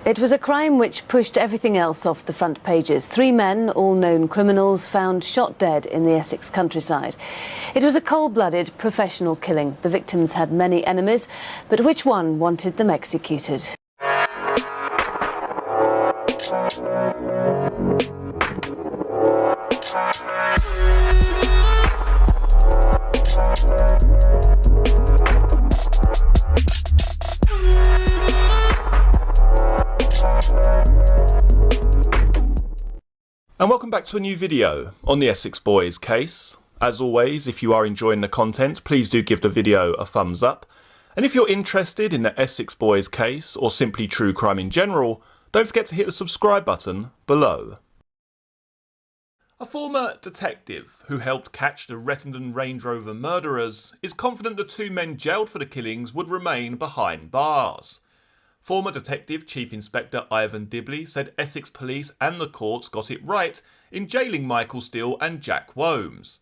It was a crime which pushed everything else off the front pages. 3 men, all known criminals, found shot dead in the Essex countryside. It was a cold-blooded, professional killing. The victims had many enemies, but which one wanted them executed? And welcome back to a new video on the Essex Boys case. As always, if you are enjoying the content, please do give the video a thumbs up. And if you're interested in the Essex Boys case, or simply true crime in general, don't forget to hit the subscribe button below. A former detective who helped catch the Rettendon Range Rover murderers is confident the 2 men jailed for the killings would remain behind bars. Former Detective Chief Inspector Ivan Dibley said Essex Police and the courts got it right in jailing Michael Steele and Jack Womes.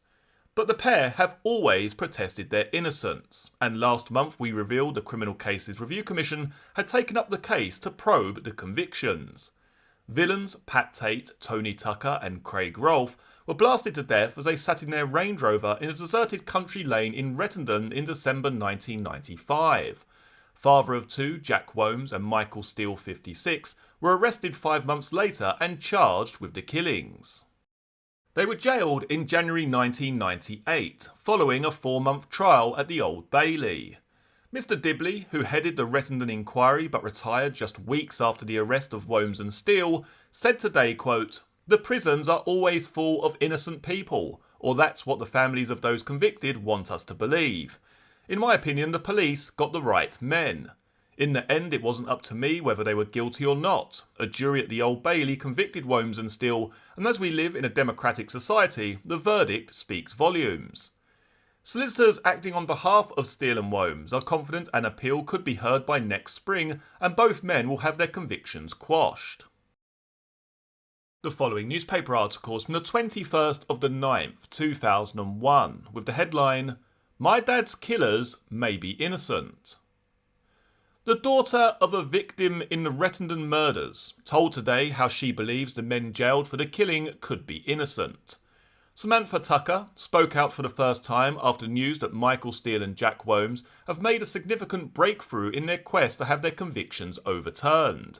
But the pair have always protested their innocence, and last month we revealed the Criminal Cases Review Commission had taken up the case to probe the convictions. Villains Pat Tate, Tony Tucker and Craig Rolfe were blasted to death as they sat in their Range Rover in a deserted country lane in Rettendon in December 1995. Father of 2, Jack Womes and Michael Steele, 56, were arrested 5 months later and charged with the killings. They were jailed in January 1998, following a 4-month trial at the Old Bailey. Mr Dibley, who headed the Rettendon inquiry but retired just weeks after the arrest of Womes and Steele, said today, quote, "The prisons are always full of innocent people, or that's what the families of those convicted want us to believe. In my opinion, the police got the right men. In the end, it wasn't up to me whether they were guilty or not. A jury at the Old Bailey convicted Womes and Steele, and as we live in a democratic society, the verdict speaks volumes." Solicitors acting on behalf of Steele and Womes are confident an appeal could be heard by next spring, and both men will have their convictions quashed. The following newspaper article is from the 21st of the 9th, 2001, with the headline, "My dad's killers may be innocent." The daughter of a victim in the Rettendon murders told today how she believes the men jailed for the killing could be innocent. Samantha Tucker spoke out for the first time after news that Michael Steele and Jack Womes have made a significant breakthrough in their quest to have their convictions overturned.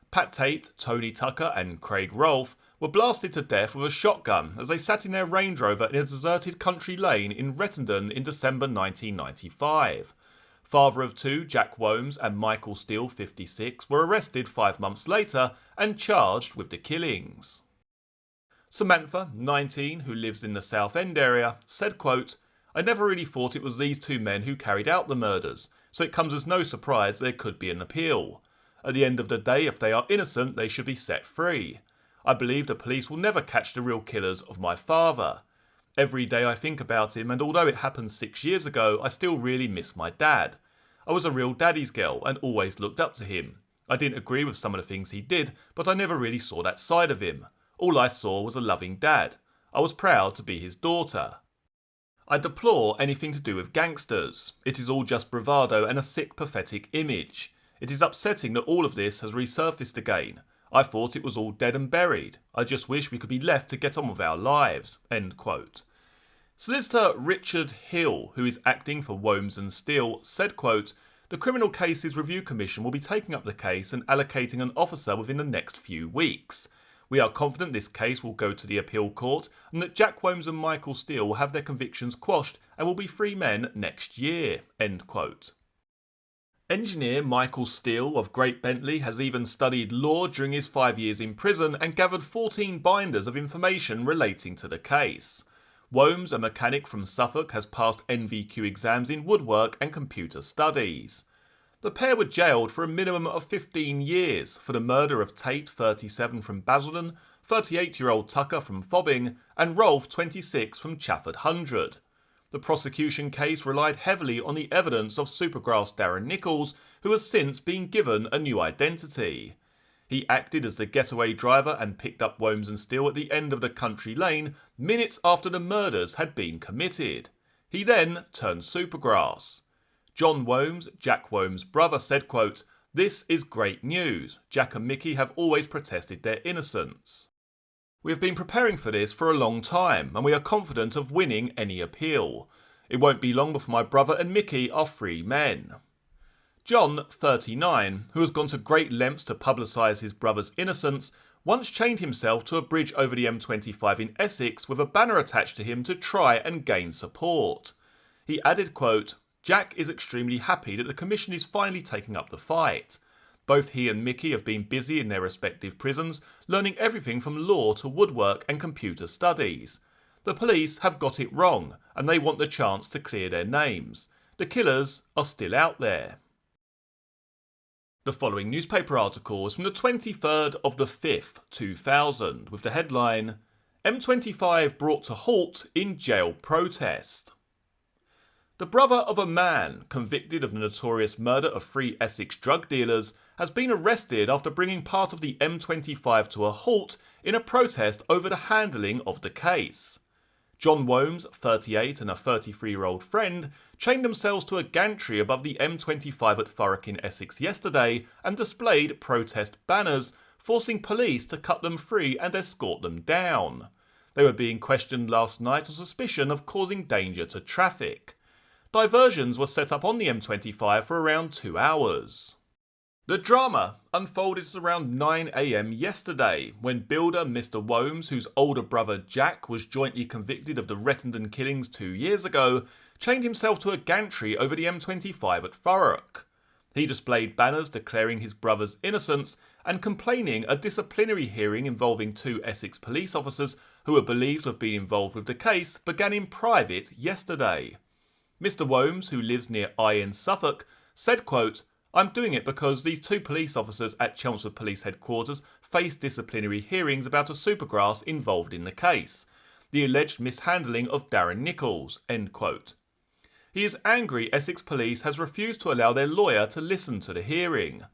Pat Tate, Tony Tucker and Craig Rolfe were blasted to death with a shotgun as they sat in their Range Rover in a deserted country lane in Rettendon in December 1995. Father of 2, Jack Womes and Michael Steele, 56, were arrested 5 months later and charged with the killings. Samantha, 19, who lives in the South End area, said, quote, "I never really thought it was these 2 men who carried out the murders, so it comes as no surprise there could be an appeal. At the end of the day, if they are innocent, they should be set free. I believe the police will never catch the real killers of my father. Every day I think about him, and although it happened 6 years ago, I still really miss my dad. I was a real daddy's girl and always looked up to him. I didn't agree with some of the things he did, but I never really saw that side of him. All I saw was a loving dad. I was proud to be his daughter. I deplore anything to do with gangsters. It is all just bravado and a sick, pathetic image. It is upsetting that all of this has resurfaced again. I thought it was all dead and buried. I just wish we could be left to get on with our lives." End quote. Solicitor Richard Hill, who is acting for Womes and Steele, said, quote, "The Criminal Cases Review Commission will be taking up the case and allocating an officer within the next few weeks. We are confident this case will go to the appeal court and that Jack Womes and Michael Steele will have their convictions quashed and will be free men next year." End quote. Engineer Michael Steele of Great Bentley has even studied law during his 5 years in prison and gathered 14 binders of information relating to the case. Womes, a mechanic from Suffolk, has passed NVQ exams in woodwork and computer studies. The pair were jailed for a minimum of 15 years for the murder of Tate, 37, from Basildon, 38-year-old Tucker from Fobbing, and Rolfe, 26, from Chafford Hundred. The prosecution case relied heavily on the evidence of Supergrass Darren Nichols, who has since been given a new identity. He acted as the getaway driver and picked up Womes and Steele at the end of the country lane minutes after the murders had been committed. He then turned Supergrass. John Womes, Jack Womes' brother, said, quote, This is great news. Jack and Mickey have always protested their innocence. We have been preparing for this for a long time, and we are confident of winning any appeal. It won't be long before my brother and Mickey are free men. John, 39, who has gone to great lengths to publicise his brother's innocence, once chained himself to a bridge over the M25 in Essex with a banner attached to him to try and gain support. He added, quote, "Jack is extremely happy that the Commission is finally taking up the fight. Both he and Mickey have been busy in their respective prisons, learning everything from law to woodwork and computer studies. The police have got it wrong, and they want the chance to clear their names. The killers are still out there." The following newspaper article is from the 23rd of the 5th, 2000, with the headline, M25 brought to halt in jail protest. The brother of a man convicted of the notorious murder of 3 Essex drug dealers has been arrested after bringing part of the M25 to a halt in a protest over the handling of the case. John Womes, 38, and a 33-year-old friend chained themselves to a gantry above the M25 at Thurrock in Essex yesterday and displayed protest banners, forcing police to cut them free and escort them down. They were being questioned last night on suspicion of causing danger to traffic. Diversions were set up on the M25 for around 2 hours. The drama unfolded around 9 AM yesterday when builder Mr. Womes, whose older brother Jack was jointly convicted of the Rettendon killings 2 years ago, chained himself to a gantry over the M25 at Thurrock. He displayed banners declaring his brother's innocence and complaining a disciplinary hearing involving 2 Essex police officers who were believed to have been involved with the case began in private yesterday. Mr. Womes, who lives near Eye in Suffolk, said, quote, "I'm doing it because these 2 police officers at Chelmsford Police Headquarters faced disciplinary hearings about a Supergrass involved in the case, the alleged mishandling of Darren Nichols," end quote. He is angry Essex Police has refused to allow their lawyer to listen to the hearing.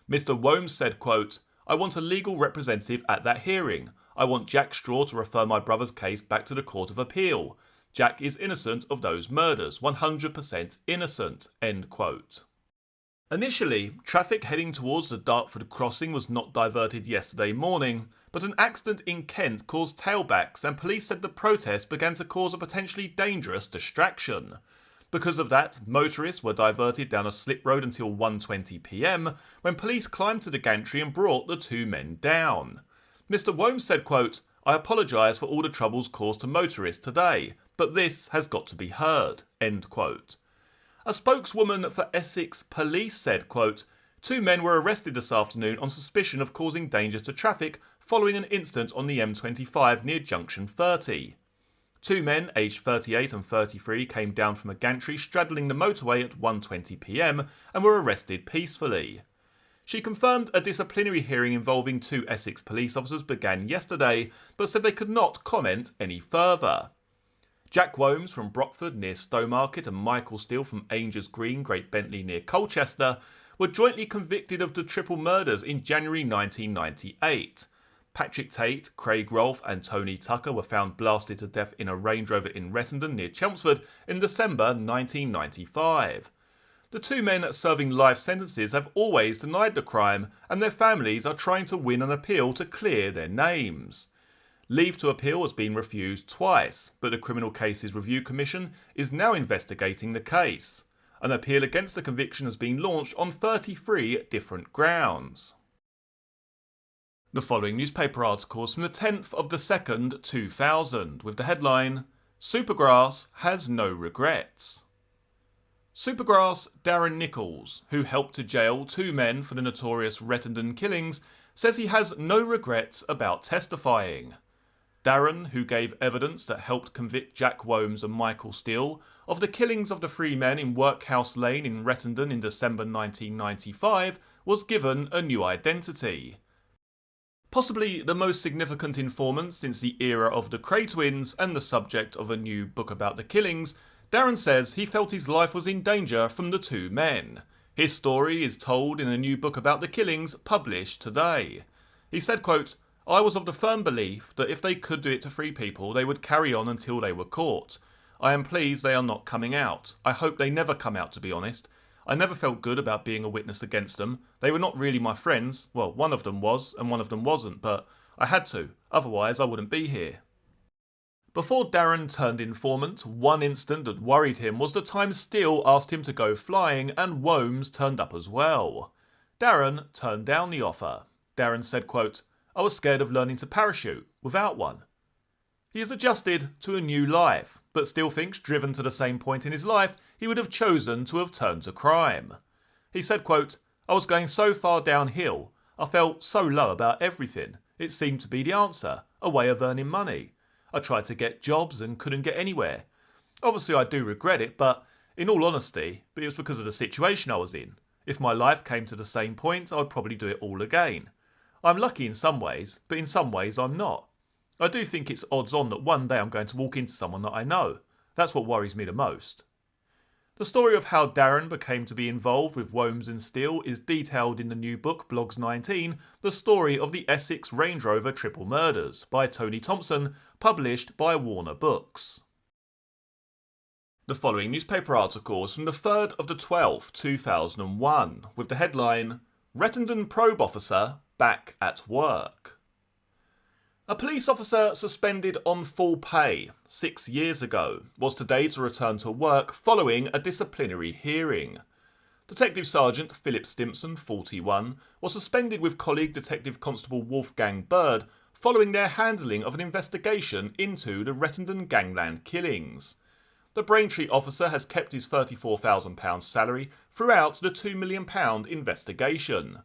Mr. Womes said, quote, "I want a legal representative at that hearing. I want Jack Straw to refer my brother's case back to the Court of Appeal. Jack is innocent of those murders, 100% innocent," end quote. Initially, traffic heading towards the Dartford crossing was not diverted yesterday morning, but an accident in Kent caused tailbacks and police said the protest began to cause a potentially dangerous distraction. Because of that, motorists were diverted down a slip road until 1:20 PM when police climbed to the gantry and brought the 2 men down. Mr. Womes said, quote, "I apologise for all the troubles caused to motorists today, but this has got to be heard," end quote. A spokeswoman for Essex Police said, quote, 2 men were arrested this afternoon on suspicion of causing danger to traffic following an incident on the M25 near Junction 30. 2 men, aged 38 and 33, came down from a gantry straddling the motorway at 1:20 PM and were arrested peacefully. She confirmed a disciplinary hearing involving 2 Essex police officers began yesterday, but said they could not comment any further. Jack Womes from Brockford near Stowmarket and Michael Steele from Angers Green, Great Bentley near Colchester were jointly convicted of the triple murders in January 1998. Patrick Tate, Craig Rolfe and Tony Tucker were found blasted to death in a Range Rover in Rettendon near Chelmsford in December 1995. The 2 men serving life sentences have always denied the crime and their families are trying to win an appeal to clear their names. Leave to appeal has been refused twice, but the Criminal Cases Review Commission is now investigating the case. An appeal against the conviction has been launched on 33 different grounds. The following newspaper article is from the 10th of the 2nd, 2000, with the headline, Supergrass has no regrets. Supergrass Darren Nichols, who helped to jail 2 men for the notorious Rettendon killings, says he has no regrets about testifying. Darren, who gave evidence that helped convict Jack Womes and Michael Steele of the killings of the 3 men in Workhouse Lane in Rettendon in December 1995, was given a new identity. Possibly the most significant informant since the era of the Cray twins and the subject of a new book about the killings, Darren says he felt his life was in danger from the 2 men. His story is told in a new book about the killings published today. He said, quote, "I was of the firm belief that if they could do it to 3 people, they would carry on until they were caught. I am pleased they are not coming out. I hope they never come out, to be honest. I never felt good about being a witness against them. They were not really my friends. Well, one of them was, and one of them wasn't, but I had to. Otherwise, I wouldn't be here. Before Darren turned informant, one incident that worried him was the time Steele asked him to go flying and Wholmes turned up as well. Darren turned down the offer. Darren said, quote, "I was scared of learning to parachute without one." He has adjusted to a new life, but still thinks driven to the same point in his life, he would have chosen to have turned to crime. He said, quote, "I was going so far downhill, I felt so low about everything. It seemed to be the answer, a way of earning money. I tried to get jobs and couldn't get anywhere. Obviously I do regret it, but in all honesty, it was because of the situation I was in. If my life came to the same point, I would probably do it all again. I'm lucky in some ways, but in some ways I'm not. I do think it's odds on that one day I'm going to walk into someone that I know. That's what worries me the most." The story of how Darren became to be involved with Wholmes and Steele is detailed in the new book Blogs 19, The Story of the Essex Range Rover Triple Murders by Tony Thompson, published by Warner Books. The following newspaper article is from the 3rd of the 12th, 2001, with the headline, "Rettendon Probe Officer Back at Work." A police officer suspended on full pay 6 years ago was today to return to work following a disciplinary hearing. Detective Sergeant Philip Stimpson, 41, was suspended with colleague Detective Constable Wolfgang Bird following their handling of an investigation into the Rettendon gangland killings. The Braintree officer has kept his £34,000 salary throughout the £2 million investigation.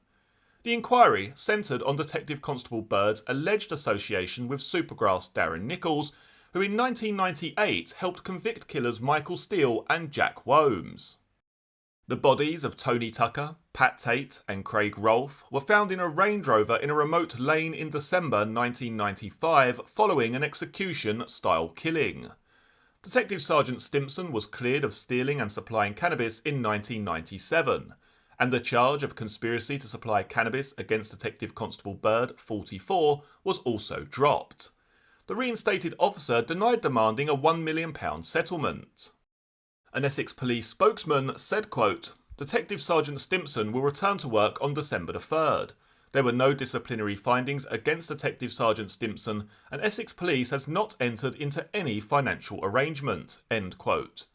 The inquiry centred on Detective Constable Bird's alleged association with Supergrass Darren Nichols, who in 1998 helped convict killers Michael Steele and Jack Wholmes. The bodies of Tony Tucker, Pat Tate and Craig Rolfe were found in a Range Rover in a remote lane in December 1995 following an execution-style killing. Detective Sergeant Stimpson was cleared of stealing and supplying cannabis in 1997. And the charge of conspiracy to supply cannabis against Detective Constable Bird, 44, was also dropped. The reinstated officer denied demanding a £1 million settlement. An Essex police spokesman said, quote, "Detective Sergeant Stimpson will return to work on December the 3rd. There were no disciplinary findings against Detective Sergeant Stimpson, and Essex Police has not entered into any financial arrangement." End quote.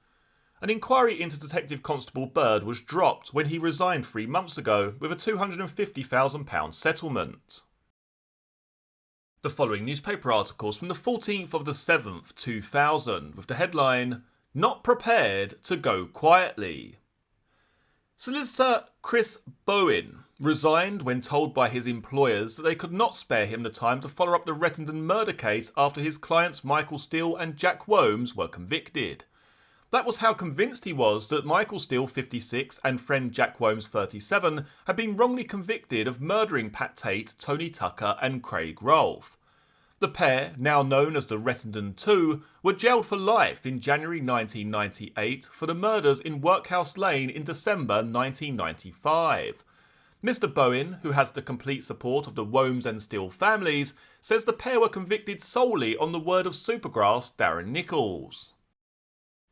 An inquiry into Detective Constable Bird was dropped when he resigned 3 months ago with a £250,000 settlement. The following newspaper articles from the 14th of the 7th, 2000, with the headline, "Not Prepared to Go Quietly." Solicitor Chris Bowen resigned when told by his employers that they could not spare him the time to follow up the Rettendon murder case after his clients Michael Steele and Jack Wholmes were convicted. That was how convinced he was that Michael Steele, 56, and friend Jack Wholmes, 37, had been wrongly convicted of murdering Pat Tate, Tony Tucker and Craig Rolfe. The pair, now known as the Rettendon Two, were jailed for life in January 1998 for the murders in Workhouse Lane in December 1995. Mr. Bowen, who has the complete support of the Wholmes and Steele families, says the pair were convicted solely on the word of Supergrass Darren Nichols.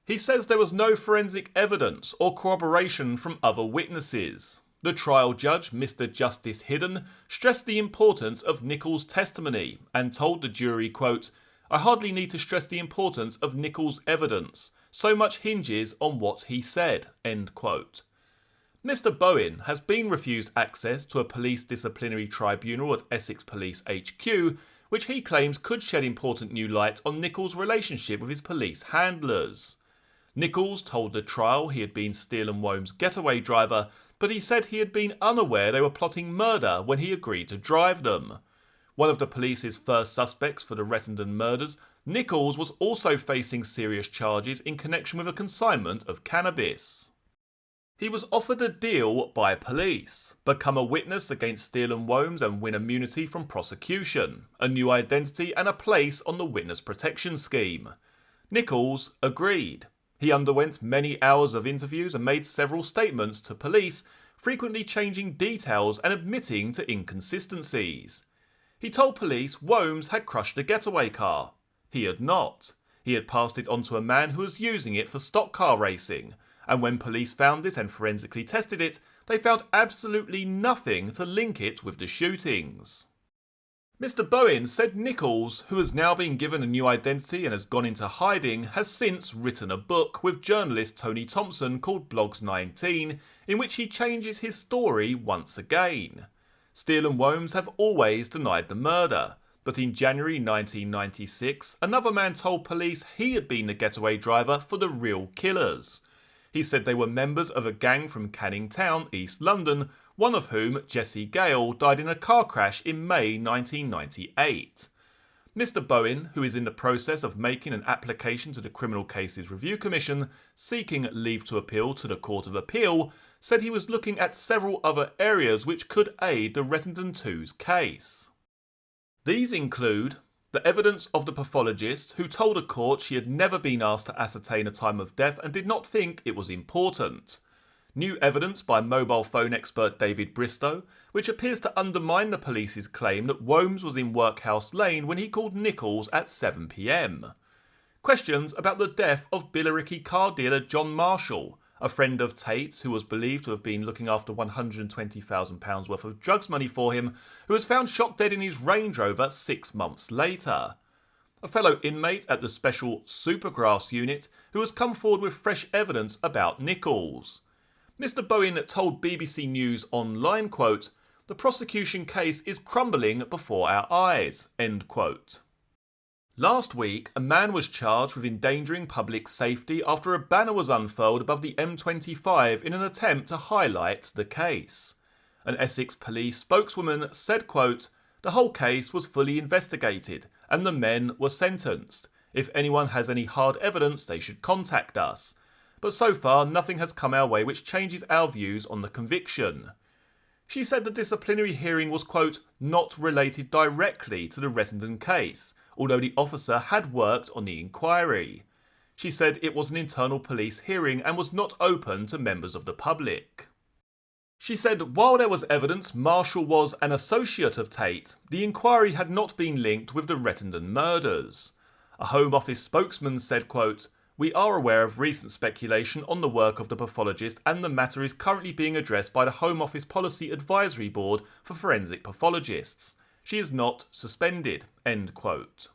He says there was no forensic evidence or corroboration from other witnesses. The trial judge, Mr. Justice Hidden, stressed the importance of Nichols' testimony and told the jury, quote, "I hardly need to stress the importance of Nichols' evidence. So much hinges on what he said." End quote. Mr. Bowen has been refused access to a police disciplinary tribunal at Essex Police HQ, which he claims could shed important new light on Nichols' relationship with his police handlers. Nichols told the trial he had been Steele and Wholmes' getaway driver, but he said he had been unaware they were plotting murder when he agreed to drive them. One of the police's first suspects for the Rettendon murders, Nichols was also facing serious charges in connection with a consignment of cannabis. He was offered a deal by police, become a witness against Steele and Wholmes and win immunity from prosecution, a new identity and a place on the witness protection scheme. Nichols agreed. He underwent many hours of interviews and made several statements to police, frequently changing details and admitting to inconsistencies. He told police Wholmes had crushed a getaway car. He had not. He had passed it on to a man who was using it for stock car racing, and when police found it and forensically tested it, they found absolutely nothing to link it with the shootings. Mr. Bowen said Nichols, who has now been given a new identity and has gone into hiding, has since written a book with journalist Tony Thompson called Blogs 19, in which he changes his story once again. Steele and Wombs have always denied the murder, but in January 1996, another man told police he had been the getaway driver for the real killers. He said they were members of a gang from Canning Town, East London, one of whom, Jesse Gale, died in a car crash in May 1998. Mr. Bowen, who is in the process of making an application to the Criminal Cases Review Commission, seeking leave to appeal to the Court of Appeal, said he was looking at several other areas which could aid the Rettendon 2's case. These include the evidence of the pathologist who told a court she had never been asked to ascertain a time of death and did not think it was important. New evidence by mobile phone expert David Bristow, which appears to undermine the police's claim that Wombs was in Workhouse Lane when he called Nichols at 7 p.m. Questions about the death of Billericay car dealer John Marshall, a friend of Tate's who was believed to have been looking after £120,000 worth of drugs money for him, who was found shot dead in his Range Rover 6 months later. A fellow inmate at the special Supergrass unit who has come forward with fresh evidence about Nichols. Mr. Bowen told BBC News Online, quote, "The prosecution case is crumbling before our eyes," end quote. Last week, a man was charged with endangering public safety after a banner was unfurled above the M25 in an attempt to highlight the case. An Essex police spokeswoman said, quote, "The whole case was fully investigated and the men were sentenced. If anyone has any hard evidence, they should contact us. But so far, nothing has come our way which changes our views on the conviction." She said the disciplinary hearing was, quote, "not related directly to the Rettendon case, although the officer had worked on the inquiry." She said it was an internal police hearing and was not open to members of the public. She said while there was evidence Marshall was an associate of Tate, the inquiry had not been linked with the Rettendon murders. A Home Office spokesman said, quote, "We are aware of recent speculation on the work of the pathologist and the matter is currently being addressed by the Home Office Policy Advisory Board for Forensic Pathologists. She is not suspended," end quote.